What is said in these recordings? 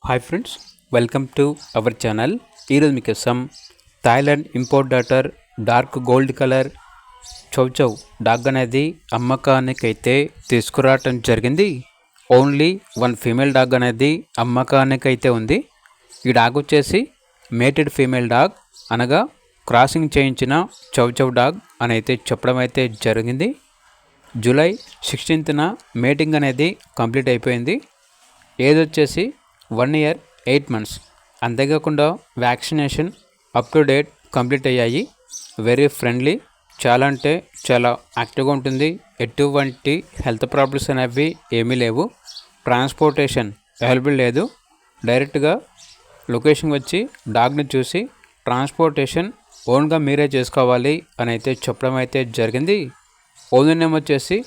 Hi friends, welcome to our channel. ఈరోజు మీకోసం Thailand import daughter dark gold colour chow chow dog అనేది అమ్మకానికి అయితే తీసుకురావటం జరిగింది. ఓన్లీ వన్ ఫీమేల్ డాగ్ అనేది అమ్మకానికి అయితే ఉంది. ఈ డాగ్ వచ్చేసి మేటెడ్ ఫీమేల్ డాగ్, అనగా క్రాసింగ్ చేయించిన చౌచౌ డాగ్ అని అయితే చెప్పడం అయితే జరిగింది. జూలై 16న మేటింగ్ అనేది కంప్లీట్ అయిపోయింది. ఏజ్ వచ్చేసి 1 year 8 months. అంతేకాకుండా vaccination up to date complete అయ్యాయి. వెరీ ఫ్రెండ్లీ, చాలా అంటే చాలా యాక్టివ్గా ఉంటుంది. ఎటువంటి హెల్త్ ప్రాబ్లమ్స్ అనేవి ఏమీ లేవు. ట్రాన్స్పోర్టేషన్ అవైలబుల్ లేదు. డైరెక్ట్గా లొకేషన్ వచ్చి డాగ్ని చూసి ట్రాన్స్పోర్టేషన్ ఓన్గా మీరే చేసుకోవాలి అని అయితే చెప్పడం అయితే జరిగింది. ఓనర్ నేమ్ వచ్చేసి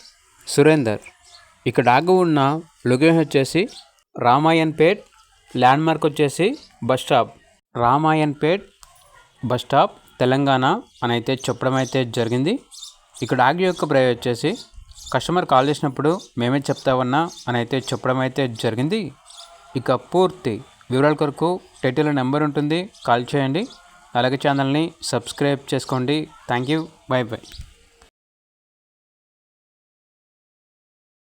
సురేందర్. ఇక డాగ్ ఉన్న లొకేషన్ వచ్చేసి రామాయణపేట్, ల్యాండ్మార్క్ వచ్చేసి bus stop, Ramayanpet bus stop, Telangana అని అయితే చెప్పడం అయితే జరిగింది. ఇక డాగ్ యొక్క ప్రైస్ వచ్చేసి కస్టమర్ కాల్ చేసినప్పుడు మేమే చెప్తామన్నా అని అయితే చెప్పడం అయితే జరిగింది. ఇక పూర్తి వివరాల కొరకు టైటిల్ నెంబర్ ఉంటుంది, కాల్ చేయండి. అలాగే ఛానల్ని సబ్స్క్రైబ్ చేసుకోండి. Thank you, by by.